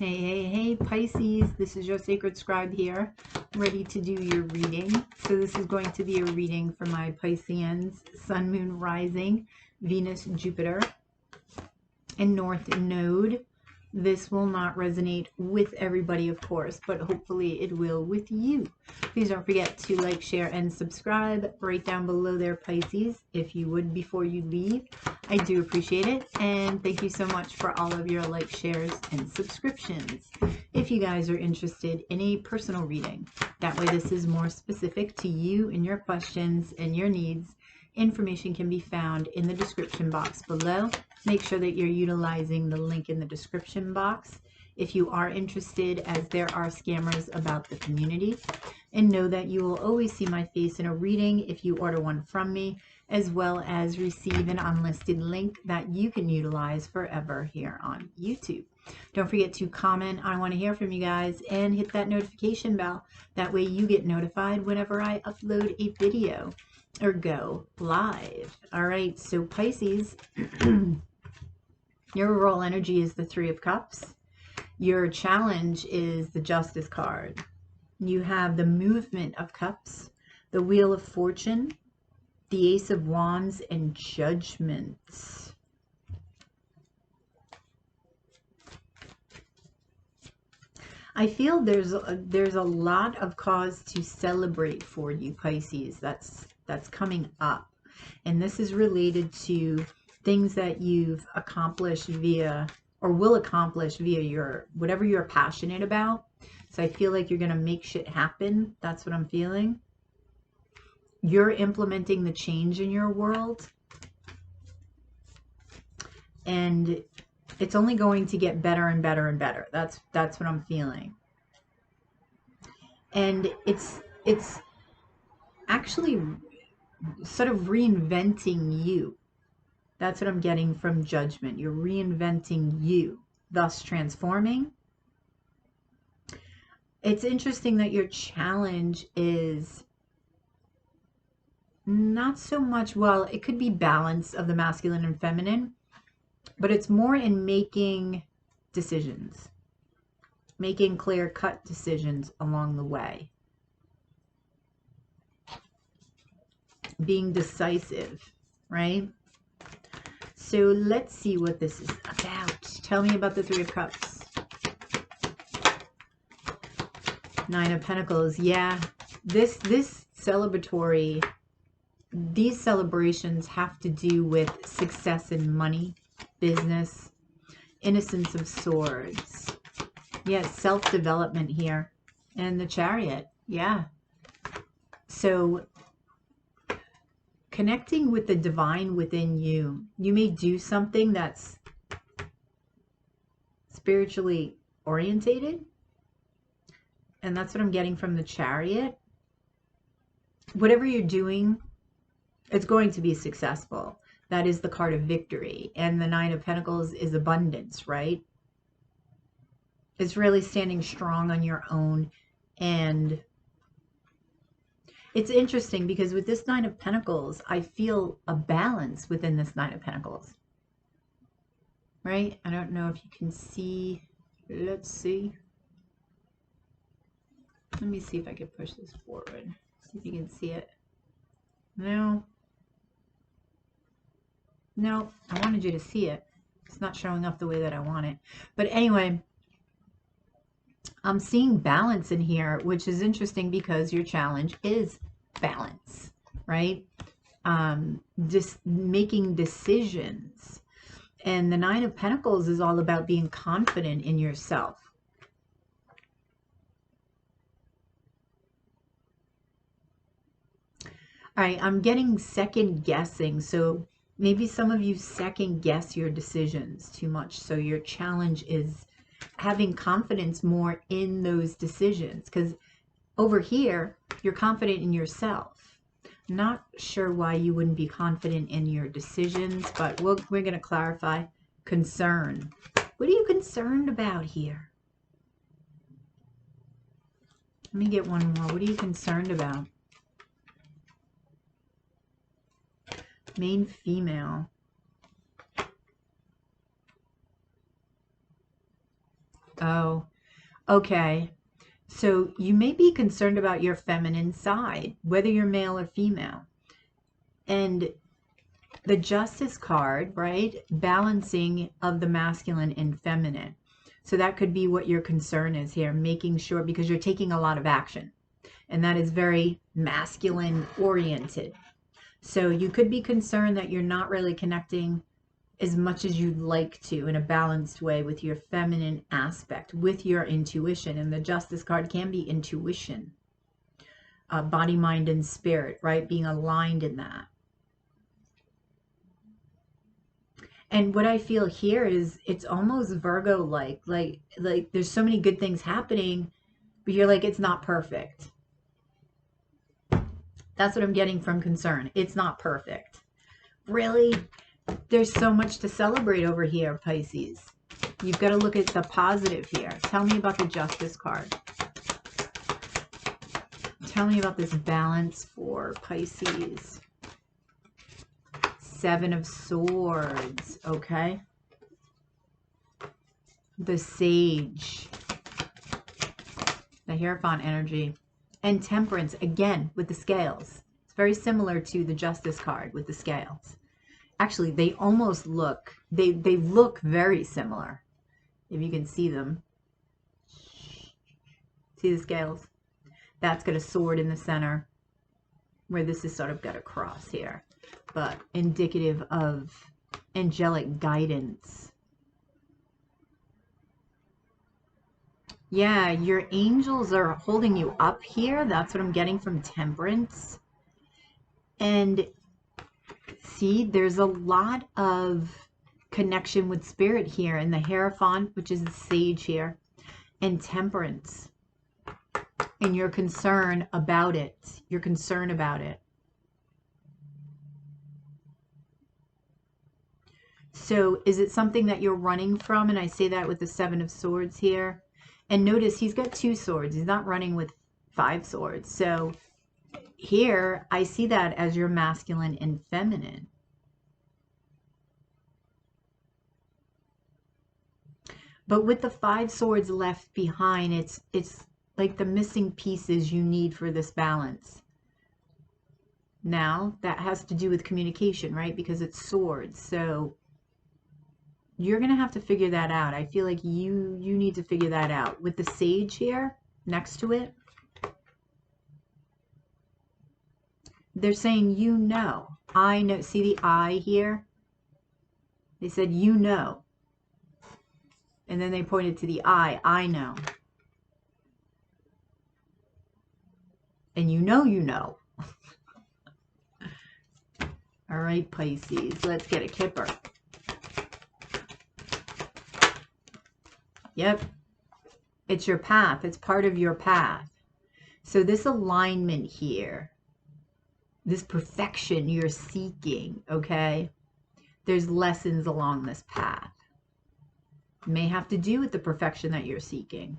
Hey, Pisces, this is your Sacred Scribe here, ready to do your reading. So this is going to be a reading for my Pisceans, Sun, Moon, Rising, Venus, Jupiter, and North Node. This will not resonate with everybody, of course, but hopefully it will with you. Please don't forget to like, share, and subscribe right down below there, Pisces, if you would, before you leave. I do appreciate it, and thank you so much for all of your likes, shares, and subscriptions. If you guys are interested in a personal reading, that way this is more specific to you and your questions and your needs, information can be found in the description box below. Make sure that you're utilizing the link in the description box if you are interested, as there are scammers about the community. And know that you will always see my face in a reading if you order one from me, as well as receive an unlisted link that you can utilize forever here on YouTube. Don't forget to comment. I want to hear from you guys, and hit that notification bell. That way you get notified whenever I upload a video or go live. All right, so Pisces, your overall energy is the Three of Cups. Your challenge is the Justice card. You have the Movement of Cups, the Wheel of Fortune, the Ace of Wands, and Judgment. I feel there's a lot of cause to celebrate for you, Pisces. That's coming up, and this is related to things that you've accomplished via, or will accomplish via, your whatever you're passionate about. So I feel like you're going to make shit happen. That's what I'm feeling. You're implementing the change in your world, and it's only going to get better and better and better. That's what I'm feeling. And it's actually sort of reinventing you. That's what I'm getting from Judgment. You're reinventing you, thus transforming. It's interesting that your challenge is not so much, well, it could be balance of the masculine and feminine, but it's more in making decisions, making clear-cut decisions along the way, being decisive, right? So let's see what this is about. Tell me about the Three of Cups. Nine of Pentacles. Yeah, this celebratory, these celebrations have to do with success in money, business, Innocence of Swords. Yeah, self-development here. And the Chariot. Yeah. So connecting with the divine within you. You may do something that's spiritually orientated. And that's what I'm getting from the Chariot. Whatever you're doing, it's going to be successful. That is the card of victory. And the Nine of Pentacles is abundance, right? It's really standing strong on your own. And it's interesting because with this Nine of Pentacles, I feel a balance within this Nine of Pentacles. Right? I don't know if you can see. Let's see. Let me see if I can push this forward. See if you can see it. No. No, I wanted you to see it. It's not showing up the way that I want it. But anyway, I'm seeing balance in here, which is interesting because your challenge is balance, right? Just making decisions. And the Nine of Pentacles is all about being confident in yourself. All right, I'm getting second guessing. So maybe some of you second guess your decisions too much. So your challenge is having confidence more in those decisions. Because over here, you're confident in yourself. Not sure why you wouldn't be confident in your decisions, but we're going to clarify. Concern. What are you concerned about here? Let me get one more. What are you concerned about? Main female. Oh, okay. So you may be concerned about your feminine side, whether you're male or female. And the Justice card, right? Balancing of the masculine and feminine. So that could be what your concern is here, making sure, because you're taking a lot of action. And that is very masculine oriented. So you could be concerned that you're not really connecting as much as you'd like to in a balanced way with your feminine aspect, with your intuition. And the Justice card can be intuition, body, mind, and spirit, right? Being aligned in that. And what I feel here is it's almost Virgo-like, like there's so many good things happening, but you're like, it's not perfect. That's what I'm getting from concern. It's not perfect. Really? There's so much to celebrate over here, Pisces. You've got to look at the positive here. Tell me about the Justice card. Tell me about this balance for Pisces. Seven of Swords, okay? The Sage. The Hierophant energy. And Temperance, again, with the scales. It's very similar to the Justice card with the scales. Actually, they almost look, they look very similar. If you can see them. See the scales? That's got a sword in the center, where this is sort of got a cross here. But indicative of angelic guidance. Yeah, your angels are holding you up here. That's what I'm getting from Temperance. And see, there's a lot of connection with spirit here in the Hierophant, which is the Sage here, and Temperance. And your concern about it. Your concern about it. So is it something that you're running from? And I say that with the Seven of Swords here. And notice he's got 2 swords. He's not running with 5 swords. So here I see that as your masculine and feminine. But with the 5 swords left behind, it's like the missing pieces you need for this balance. Now, that has to do with communication, right? Because it's swords. So you're going to have to figure that out. I feel like you need to figure that out. With the Sage here next to it, they're saying, you know. I know. See the I here? They said, you know. And then they pointed to the I know. And you know you know. All right, Pisces. Let's get a kipper. Yep. It's your path. It's part of your path. So this alignment here, this perfection you're seeking, okay? There's lessons along this path. It may have to do with the perfection that you're seeking.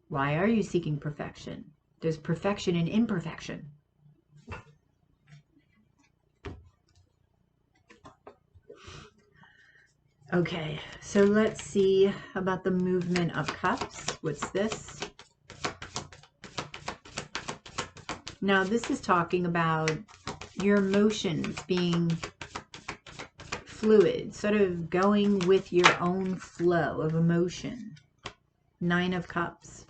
Why are you seeking perfection? There's perfection in imperfection. Okay, so let's see about the movement of cups. What's this? Now, this is talking about your emotions being fluid, sort of going with your own flow of emotion. 9 of Cups.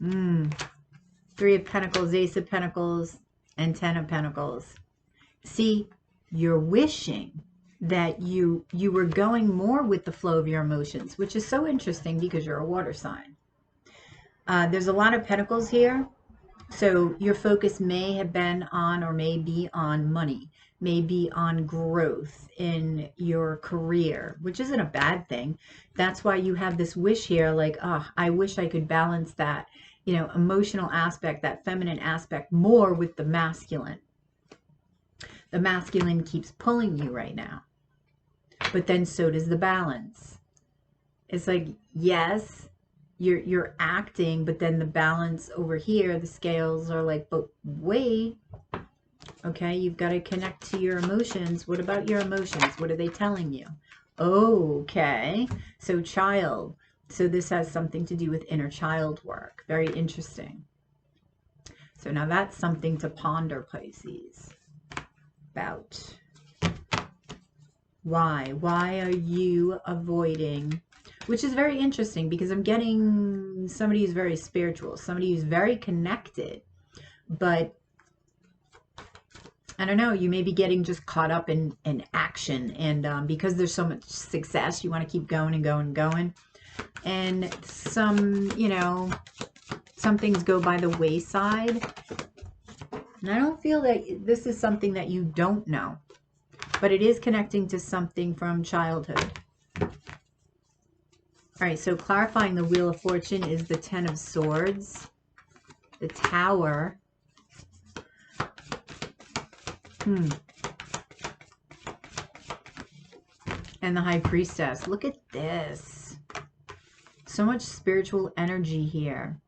3 of Pentacles, Ace of Pentacles, and 10 of Pentacles. See, you're wishing that you were going more with the flow of your emotions, which is so interesting because you're a water sign. There's a lot of Pentacles here. So your focus may have been on, or may be on money, may be on growth in your career, which isn't a bad thing. That's why you have this wish here, like, oh, I wish I could balance that, you know, emotional aspect, that feminine aspect more with the masculine. The masculine keeps pulling you right now, but then so does the balance. It's like, yes, you're acting, but then the balance over here, the scales are like, but wait, okay, you've got to connect to your emotions. What about your emotions? What are they telling you? Okay, so child. So this has something to do with inner child work. Very interesting. So now that's something to ponder, Pisces, about. Why are you avoiding, which is very interesting because I'm getting somebody who's very spiritual, somebody who's very connected, but I don't know, you may be getting just caught up in action, and because there's so much success, you want to keep going and going and going, and some things go by the wayside, and I don't feel that this is something that you don't know, but it is connecting to something from childhood. All right, so clarifying the Wheel of Fortune is the Ten of Swords, the Tower, and the High Priestess. Look at this. So much spiritual energy here.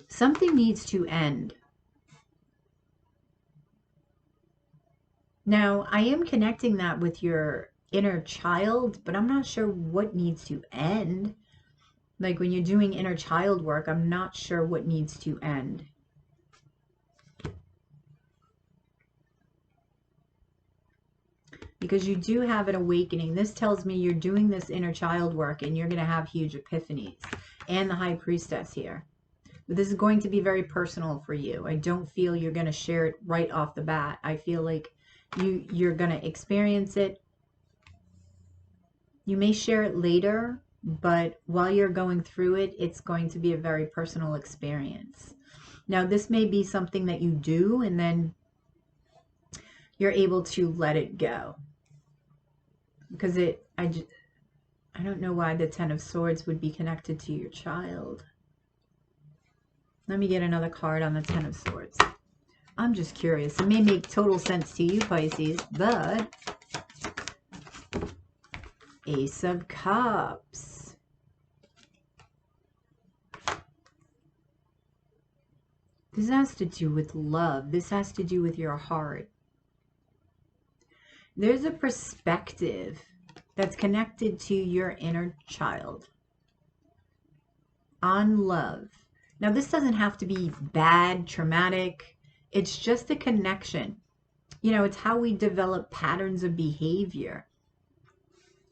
Something needs to end. Now, I am connecting that with your inner child, but I'm not sure what needs to end. Like when you're doing inner child work, I'm not sure what needs to end. Because you do have an awakening. This tells me you're doing this inner child work and you're going to have huge epiphanies. And the High Priestess here. But this is going to be very personal for you. I don't feel you're going to share it right off the bat. I feel like you're going to experience it. You may share it later, but while you're going through it, it's going to be a very personal experience. Now, this may be something that you do and then you're able to let it go. Because I don't know why the Ten of Swords would be connected to your child. Let me get another card on the Ten of Swords. I'm just curious. It may make total sense to you, Pisces, but Ace of Cups. This has to do with love. This has to do with your heart. There's a perspective that's connected to your inner child on love. Now, this doesn't have to be bad, traumatic. It's just a connection. It's how we develop patterns of behavior.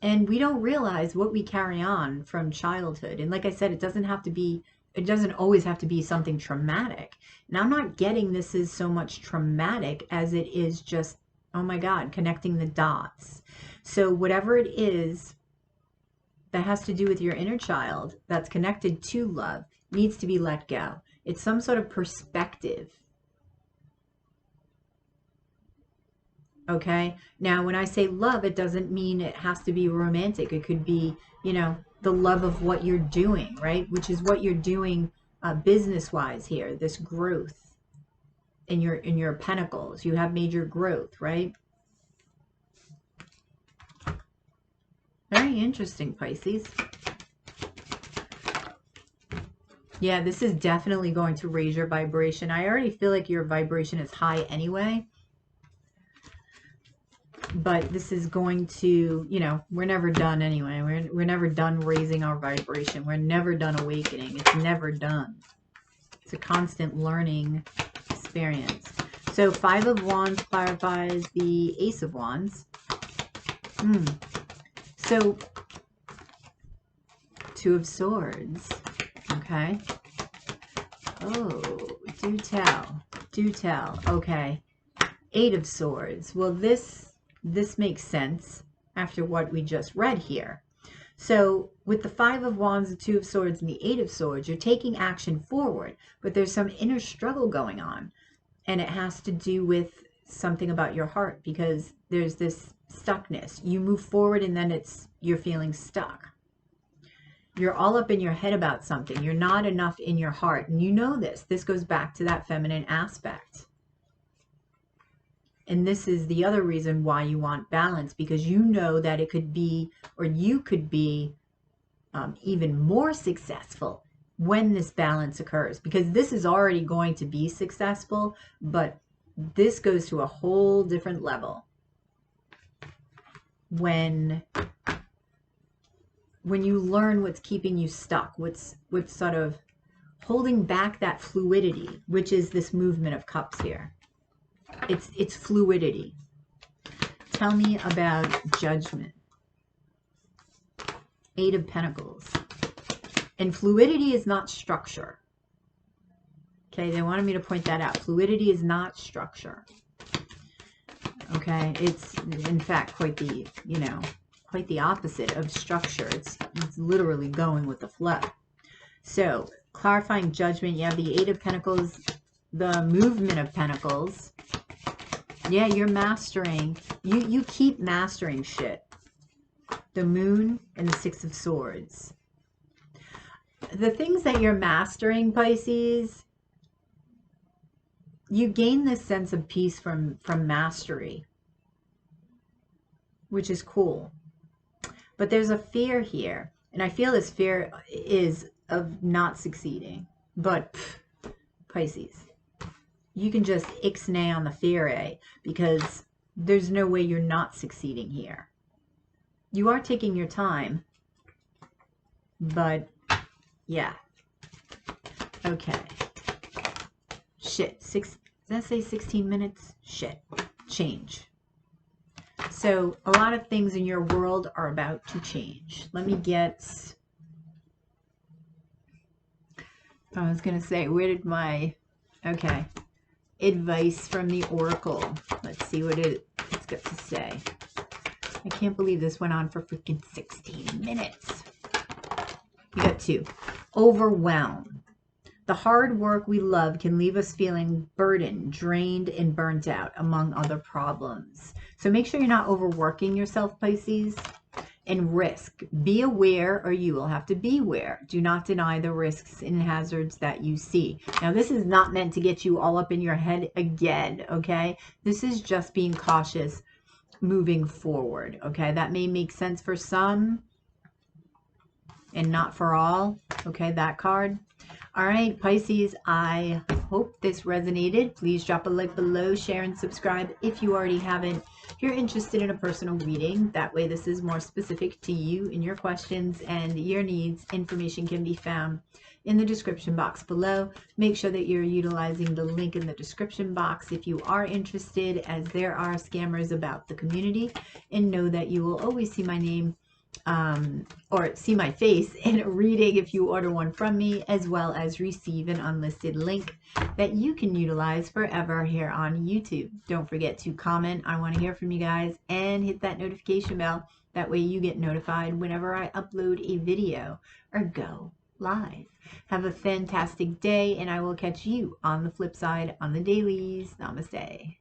And we don't realize what we carry on from childhood. And like I said, it doesn't always have to be something traumatic. And I'm not getting this is so much traumatic as it is just, oh my God, connecting the dots. So whatever it is that has to do with your inner child that's connected to love needs to be let go. It's some sort of perspective. Okay? Now, when I say love, it doesn't mean it has to be romantic. It could be, the love of what you're doing, right? Which is what you're doing business-wise here, this growth in your pentacles. You have major growth, right? Very interesting, Pisces. Yeah, this is definitely going to raise your vibration. I already feel like your vibration is high anyway. But this is going to, we're never done anyway. We're never done raising our vibration. We're never done awakening. It's never done. It's a constant learning experience. So 5 of Wands clarifies the Ace of Wands. So 2 of Swords. Okay. Oh, do tell. Do tell. Okay. 8 of Swords. Well, this makes sense after what we just read here. So with the 5 of Wands, the 2 of Swords, and the 8 of Swords, you're taking action forward, but there's some inner struggle going on. And it has to do with something about your heart because there's this stuckness. You move forward and then you're feeling stuck. You're all up in your head about something. You're not enough in your heart. And you know this. This goes back to that feminine aspect. And this is the other reason why you want balance, because you know that it could be, or you could be even more successful when this balance occurs, because this is already going to be successful, but this goes to a whole different level. when you learn what's keeping you stuck, what's sort of holding back that fluidity, which is this movement of cups here. It's fluidity. Tell me about judgment. 8 of Pentacles. And fluidity is not structure. Okay, they wanted me to point that out. Fluidity is not structure. Okay, it's in fact quite the, you know, quite the opposite of structure. It's literally going with the flow. So, clarifying judgment, you have the 8 of Pentacles, the movement of Pentacles. Yeah, you're mastering. You keep mastering shit. The Moon and the 6 of Swords. The things that you're mastering, Pisces, you gain this sense of peace from mastery, which is cool. But there's a fear here, and I feel this fear is of not succeeding. But Pisces, you can just ixnay on the fear, because there's no way you're not succeeding here. You are taking your time, but yeah. Okay. Shit. Does that say 16 minutes? Shit. Change. So a lot of things in your world are about to change. Let me get... I was going to say, where did my... Okay. Advice from the Oracle. Let's see what it's got to say. I can't believe this went on for freaking 16 minutes. You got 2. Overwhelm. The hard work we love can leave us feeling burdened, drained, and burnt out, among other problems. So make sure you're not overworking yourself, Pisces. And risk. Be aware, or you will have to beware. Do not deny the risks and hazards that you see. Now, this is not meant to get you all up in your head again, okay? This is just being cautious moving forward, okay? That may make sense for some and not for all, okay? That card. All right, Pisces, I hope this resonated. Please drop a like below, share, and subscribe if you already haven't. If you're interested in a personal reading, that way this is more specific to you and your questions and your needs. Information can be found in the description box below. Make sure that you're utilizing the link in the description box if you are interested, as there are scammers about the community. And know that you will always see my name or see my face in a reading if you order one from me, as well as receive an unlisted link that you can utilize forever here on YouTube. Don't forget to comment. I want to hear from you guys, and hit that notification bell. That way you get notified whenever I upload a video or go live. Have a fantastic day, and I will catch you on the flip side on the dailies. Namaste.